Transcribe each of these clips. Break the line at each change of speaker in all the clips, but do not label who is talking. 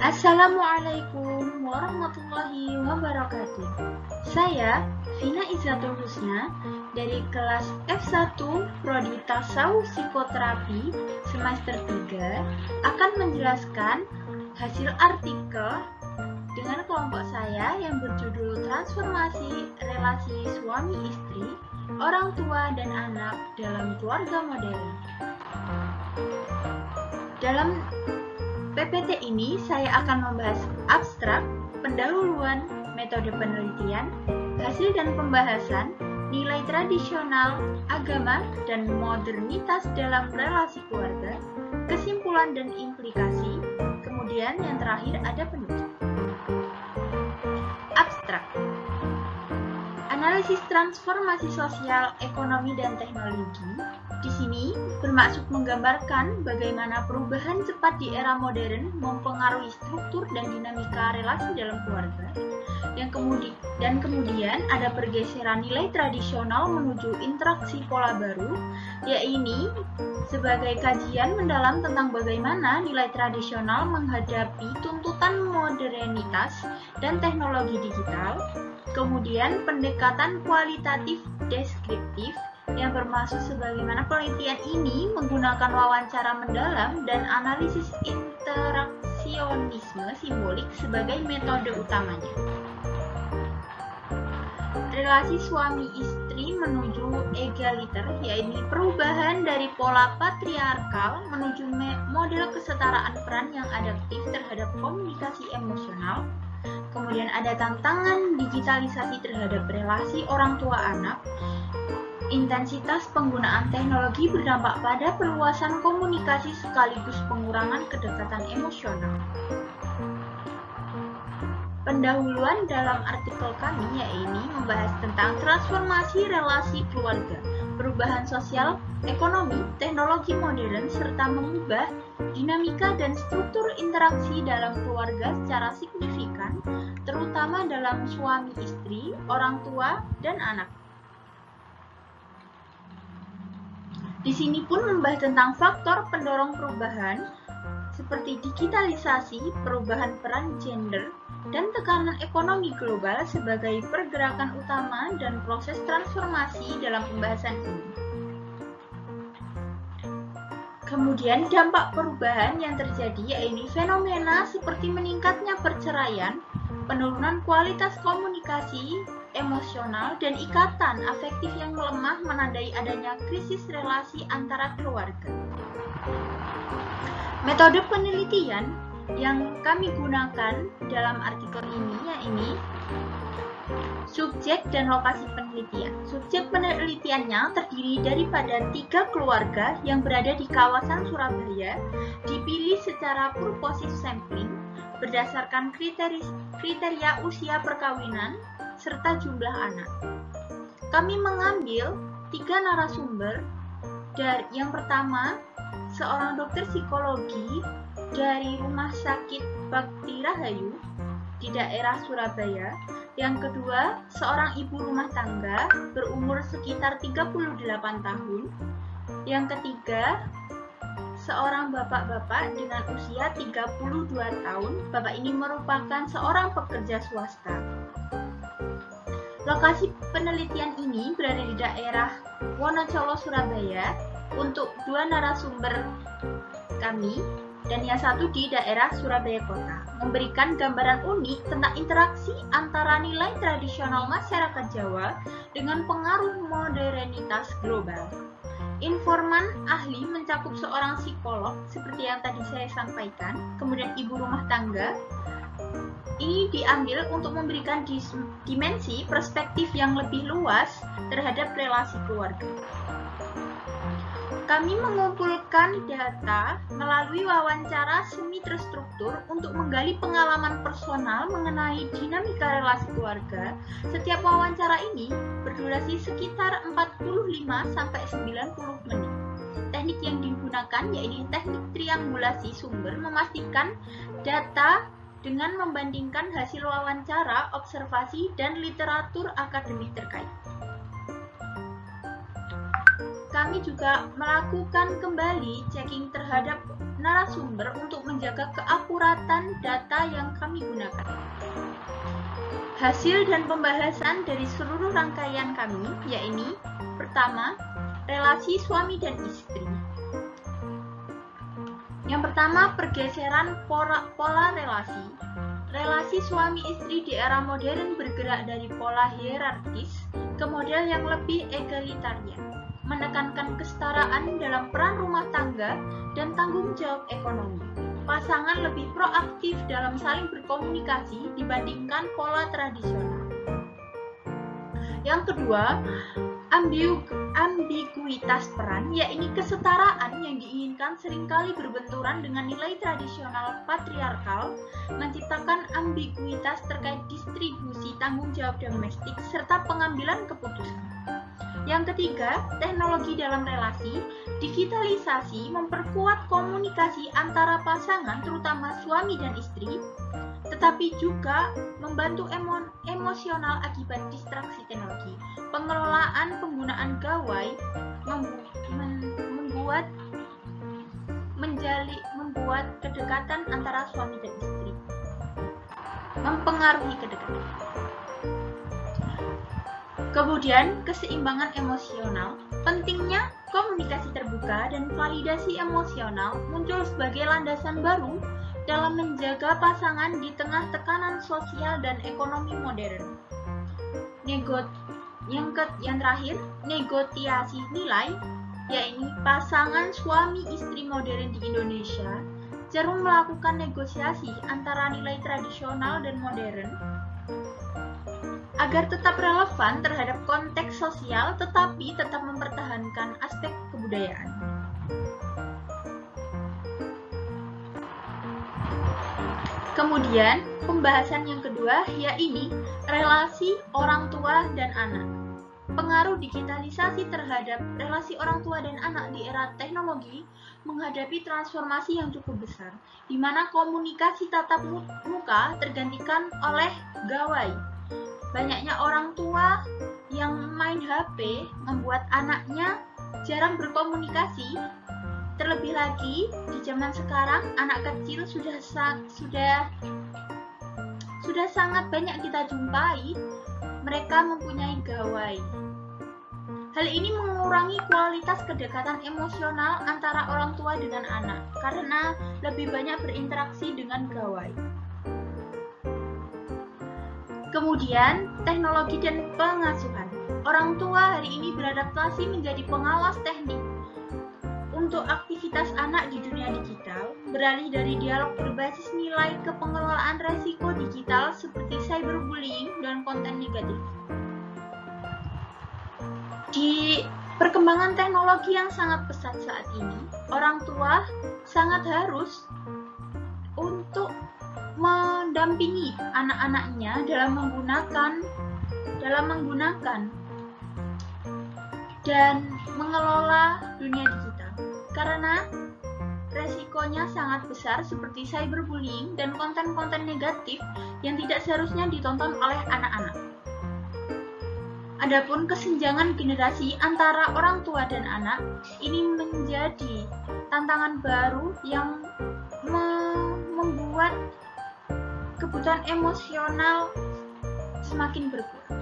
Assalamualaikum warahmatullahi wabarakatuh. Saya Vina Izzatul Husna dari kelas F1 Prodi Tasawuf Psikoterapi semester 3 akan menjelaskan hasil artikel dengan kelompok saya yang berjudul Transformasi Relasi Suami Istri, Orang Tua dan Anak dalam Keluarga Modern. Dalam PPT ini saya akan membahas abstrak, pendahuluan, metode penelitian, hasil dan pembahasan, nilai tradisional, agama, dan modernitas dalam relasi keluarga, kesimpulan dan implikasi, kemudian yang terakhir ada penutup. Abstrak. Analisis transformasi sosial, ekonomi, dan teknologi di sini bermaksud menggambarkan bagaimana perubahan cepat di era modern mempengaruhi struktur dan dinamika relasi dalam keluarga. Kemudian ada pergeseran nilai tradisional menuju interaksi pola baru, yaitu sebagai kajian mendalam tentang bagaimana nilai tradisional menghadapi tuntutan modernitas dan teknologi digital. Kemudian pendekatan kualitatif deskriptif yang bermaksud sebagaimana penelitian ini menggunakan wawancara mendalam dan analisis interaksionisme simbolik sebagai metode utamanya. Relasi suami istri menuju egaliter, yaitu perubahan dari pola patriarkal menuju model kesetaraan peran yang adaptif terhadap komunikasi emosional. Kemudian ada tantangan digitalisasi terhadap relasi orang tua anak. Intensitas penggunaan teknologi berdampak pada perluasan komunikasi sekaligus pengurangan kedekatan emosional. Pendahuluan dalam artikel kami yaitu membahas tentang transformasi relasi keluarga, perubahan sosial, ekonomi, teknologi modern, serta mengubah dinamika dan struktur interaksi dalam keluarga secara signifikan, terutama dalam suami istri, orang tua, dan anak. Di sini pun membahas tentang faktor pendorong perubahan seperti digitalisasi, perubahan peran gender, dan tekanan ekonomi global sebagai pergerakan utama dan proses transformasi dalam pembahasan ini. Kemudian dampak perubahan yang terjadi yaitu fenomena seperti meningkatnya perceraian, penurunan kualitas komunikasi emosional, dan ikatan afektif yang melemah menandai adanya krisis relasi antara keluarga. Metode penelitian yang kami gunakan dalam artikel ini yaitu subjek dan lokasi penelitian. Subjek penelitiannya terdiri daripada 3 keluarga yang berada di kawasan Surabaya, dipilih secara purposive sampling berdasarkan kriteria usia perkawinan serta jumlah anak. Kami mengambil 3 narasumber. Yang pertama, seorang dokter psikologi dari Rumah Sakit Bakti Rahayu di daerah Surabaya. Yang kedua, seorang ibu rumah tangga berumur sekitar 38 tahun. Yang ketiga, seorang bapak-bapak dengan usia 32 tahun. Bapak ini merupakan seorang pekerja swasta. Lokasi penelitian ini berada di daerah Wonocolo, Surabaya untuk 2 narasumber kami, dan yang satu di daerah Surabaya Kota, memberikan gambaran unik tentang interaksi antara nilai tradisional masyarakat Jawa dengan pengaruh modernitas global. Informan ahli mencakup seorang psikolog seperti yang tadi saya sampaikan, kemudian ibu rumah tangga. Ini diambil untuk memberikan dimensi perspektif yang lebih luas terhadap relasi keluarga. Kami mengumpulkan data melalui wawancara semi terstruktur untuk menggali pengalaman personal mengenai dinamika relasi keluarga. Setiap wawancara ini berdurasi sekitar 45-90 menit. Teknik yang digunakan yaitu teknik triangulasi sumber, memastikan data dengan membandingkan hasil wawancara, observasi, dan literatur akademik terkait. Kami juga melakukan kembali checking terhadap narasumber untuk menjaga keakuratan data yang kami gunakan. Hasil dan pembahasan dari seluruh rangkaian kami, yaitu pertama, relasi suami dan istri. Yang pertama, pergeseran pola relasi. Relasi suami istri di era modern bergerak dari pola hierarkis ke model yang lebih egalitarian, menekankan kesetaraan dalam peran rumah tangga dan tanggung jawab ekonomi. Pasangan lebih proaktif dalam saling berkomunikasi dibandingkan pola tradisional. Yang kedua, ambiguitas peran, yaitu kesetaraan yang diinginkan seringkali berbenturan dengan nilai tradisional patriarkal, menciptakan ambiguitas terkait distribusi tanggung jawab domestik serta pengambilan keputusan. Yang ketiga, teknologi dalam relasi. Digitalisasi memperkuat komunikasi antara pasangan, terutama suami dan istri, tetapi juga membantu emosional akibat distraksi teknologi. Pengelolaan penggunaan gawai membuat kedekatan antara suami dan istri, mempengaruhi kedekatan. Kemudian, keseimbangan emosional. Pentingnya komunikasi terbuka dan validasi emosional muncul sebagai landasan baru dalam menjaga pasangan di tengah tekanan sosial dan ekonomi modern. Yang terakhir, negosiasi nilai, yaitu pasangan suami istri modern di Indonesia cenderung melakukan negosiasi antara nilai tradisional dan modern agar tetap relevan terhadap konteks sosial tetapi tetap mempertahankan aspek kebudayaan. Kemudian, pembahasan yang kedua yaitu relasi orang tua dan anak. Pengaruh digitalisasi terhadap relasi orang tua dan anak di era teknologi menghadapi transformasi yang cukup besar, di mana komunikasi tatap muka tergantikan oleh gawai. Banyaknya orang tua yang main HP membuat anaknya jarang berkomunikasi. Terlebih lagi di zaman sekarang, anak kecil sudah sangat banyak kita jumpai mereka mempunyai gawai. Hal ini mengurangi kualitas kedekatan emosional antara orang tua dengan anak karena lebih banyak berinteraksi dengan gawai. Kemudian, teknologi dan pengasuhan. Orang tua hari ini beradaptasi menjadi pengawas teknik untuk aktivitas anak di dunia digital, beralih dari dialog berbasis nilai ke pengelolaan resiko digital seperti cyberbullying dan konten negatif. Di perkembangan teknologi yang sangat pesat saat ini, orang tua sangat harus untuk mendampingi anak-anaknya dalam menggunakan dan mengelola dunia digital karena resikonya sangat besar seperti cyberbullying dan konten-konten negatif yang tidak seharusnya ditonton oleh anak-anak. Adapun kesenjangan generasi antara orang tua dan anak ini menjadi tantangan baru yang membuat kebutuhan emosional semakin berkurang.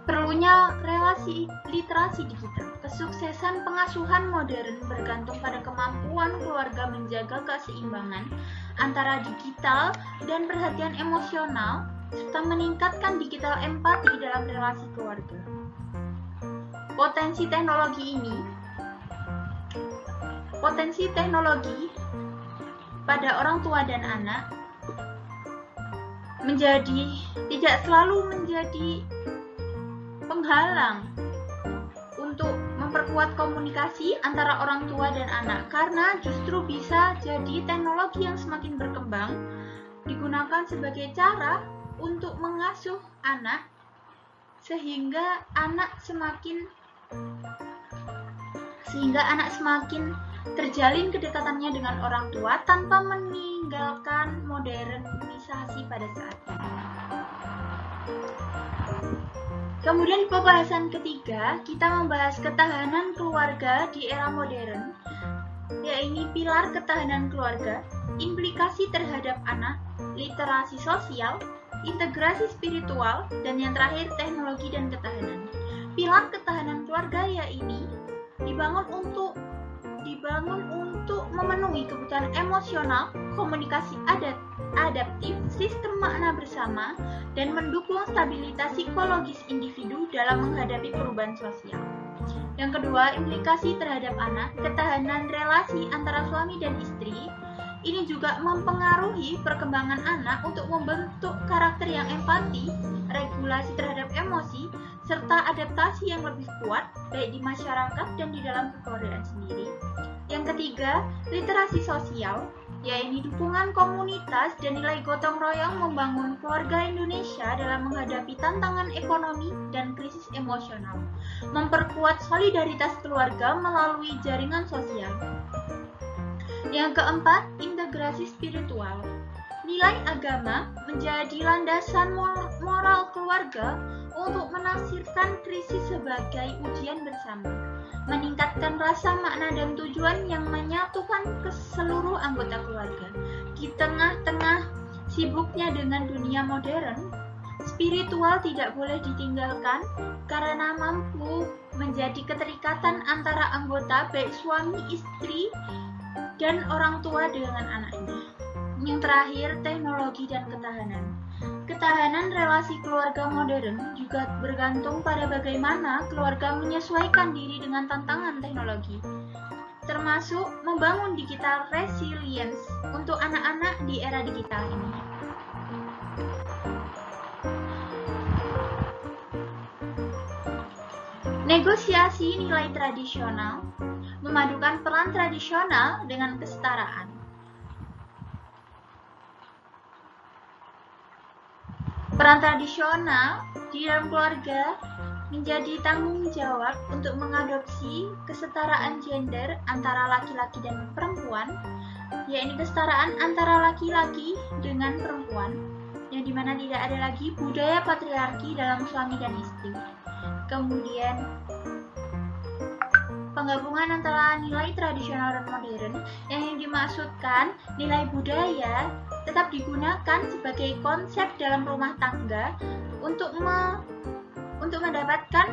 Perlunya relasi literasi digital. Kesuksesan pengasuhan modern bergantung pada kemampuan keluarga menjaga keseimbangan antara digital dan perhatian emosional serta meningkatkan digital empati dalam relasi keluarga. Potensi teknologi pada orang tua dan anak tidak selalu menjadi penghalang untuk memperkuat komunikasi antara orang tua dan anak karena justru bisa jadi teknologi yang semakin berkembang digunakan sebagai cara untuk mengasuh anak sehingga anak semakin terjalin kedekatannya dengan orang tua tanpa meninggalkan modernisasi pada saat ini. Kemudian di pembahasan ketiga, kita membahas ketahanan keluarga di era modern, yaitu pilar ketahanan keluarga, implikasi terhadap anak, literasi sosial, integrasi spiritual, dan yang terakhir teknologi dan ketahanan. Pilar ketahanan keluarga yaitu dibangun untuk memenuhi kebutuhan emosional, komunikasi adaptif, sistem makna bersama, dan mendukung stabilitas psikologis individu dalam menghadapi perubahan sosial. Yang kedua, implikasi terhadap anak, ketahanan relasi antara suami dan istri. Ini juga mempengaruhi perkembangan anak untuk membentuk karakter yang empati, regulasi terhadap emosi, serta adaptasi yang lebih kuat baik di masyarakat dan di dalam kekeluargaan sendiri. Yang ketiga, literasi sosial, yaitu dukungan komunitas dan nilai gotong royong membangun keluarga Indonesia dalam menghadapi tantangan ekonomi dan krisis emosional, memperkuat solidaritas keluarga melalui jaringan sosial. Yang keempat, integrasi spiritual. Nilai agama menjadi landasan moral keluarga untuk menafsirkan krisis sebagai ujian bersama, meningkatkan rasa makna dan tujuan yang menyatukan ke seluruh anggota keluarga. Di tengah-tengah sibuknya dengan dunia modern, spiritual tidak boleh ditinggalkan karena mampu menjadi keterikatan antara anggota baik suami, istri, dan orang tua dengan anaknya. Yang terakhir, teknologi dan ketahanan. Ketahanan relasi keluarga modern juga bergantung pada bagaimana keluarga menyesuaikan diri dengan tantangan teknologi, termasuk membangun digital resilience untuk anak-anak di era digital ini. Negosiasi nilai tradisional memadukan peran tradisional dengan kesetaraan. Peran tradisional di dalam keluarga menjadi tanggung jawab untuk mengadopsi kesetaraan gender antara laki-laki dan perempuan, yaitu kesetaraan antara laki-laki dengan perempuan, yang dimana tidak ada lagi budaya patriarki dalam suami dan istri. Kemudian penggabungan antara nilai tradisional dan modern, yang dimaksudkan nilai budaya tetap digunakan sebagai konsep dalam rumah tangga untuk mendapatkan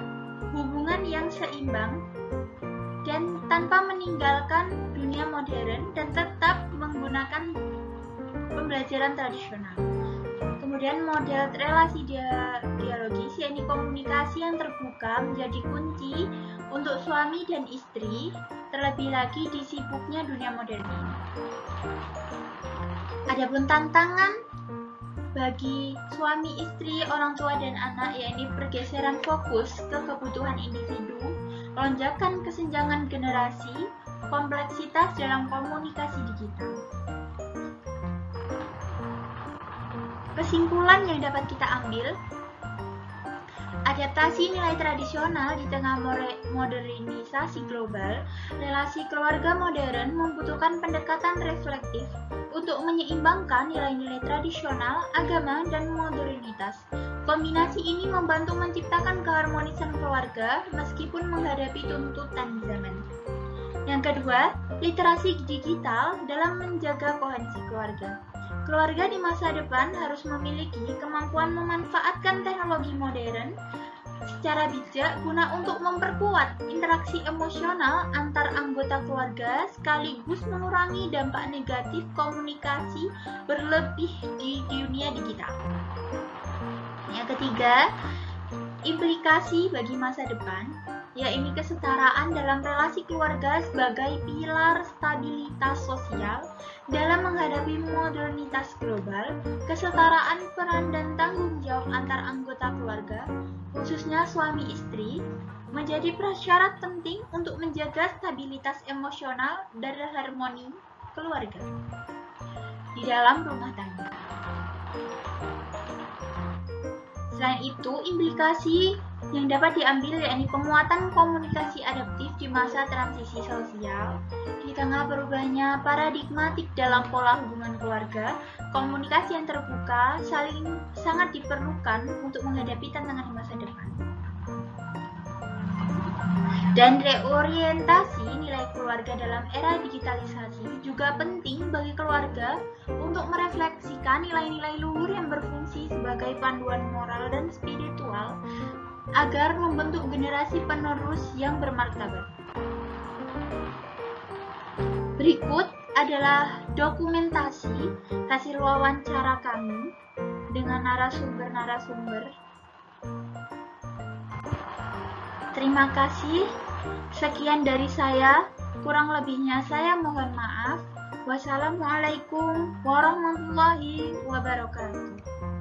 hubungan yang seimbang dan tanpa meninggalkan dunia modern dan tetap menggunakan pembelajaran tradisional. Kemudian model relasi dialogis, yaitu komunikasi yang terbuka menjadi kunci untuk suami dan istri, terlebih lagi di sibuknya dunia modern ini. Adapun tantangan bagi suami, istri, orang tua, dan anak, yaitu pergeseran fokus ke kebutuhan individu, lonjakan kesenjangan generasi, kompleksitas dalam komunikasi digital. Kesimpulan yang dapat kita ambil, adaptasi nilai tradisional di tengah modernisasi global, relasi keluarga modern membutuhkan pendekatan reflektif untuk menyeimbangkan nilai-nilai tradisional, agama, dan modernitas. Kombinasi ini membantu menciptakan keharmonisan keluarga meskipun menghadapi tuntutan zaman. Yang kedua, literasi digital dalam menjaga koherensi keluarga. Keluarga di masa depan harus memiliki kemampuan memanfaatkan teknologi modern secara bijak guna untuk memperkuat interaksi emosional antar anggota keluarga sekaligus mengurangi dampak negatif komunikasi berlebih di dunia digital. Yang ketiga, implikasi bagi masa depan, yaitu kesetaraan dalam relasi keluarga sebagai pilar stabilitas sosial dalam menghadapi modernitas global. Kesetaraan peran dan tanggung jawab antar anggota keluarga, khususnya suami istri, menjadi prasyarat penting untuk menjaga stabilitas emosional dan harmoni keluarga di dalam rumah tangga. Selain itu, implikasi yang dapat diambil yakni penguatan komunikasi adaptif di masa transisi sosial. Di tengah berubahnya paradigmatik dalam pola hubungan keluarga, komunikasi yang terbuka sangat diperlukan untuk menghadapi tantangan masa depan. Dan reorientasi nilai keluarga dalam era digitalisasi juga penting bagi keluarga untuk merefleksikan nilai-nilai luhur yang berfungsi sebagai panduan moral dan spiritual agar membentuk generasi penerus yang bermartabat. Berikut adalah dokumentasi hasil wawancara kami dengan narasumber-narasumber. Terima kasih. Sekian dari saya. Kurang lebihnya saya mohon maaf. Wassalamualaikum warahmatullahi wabarakatuh.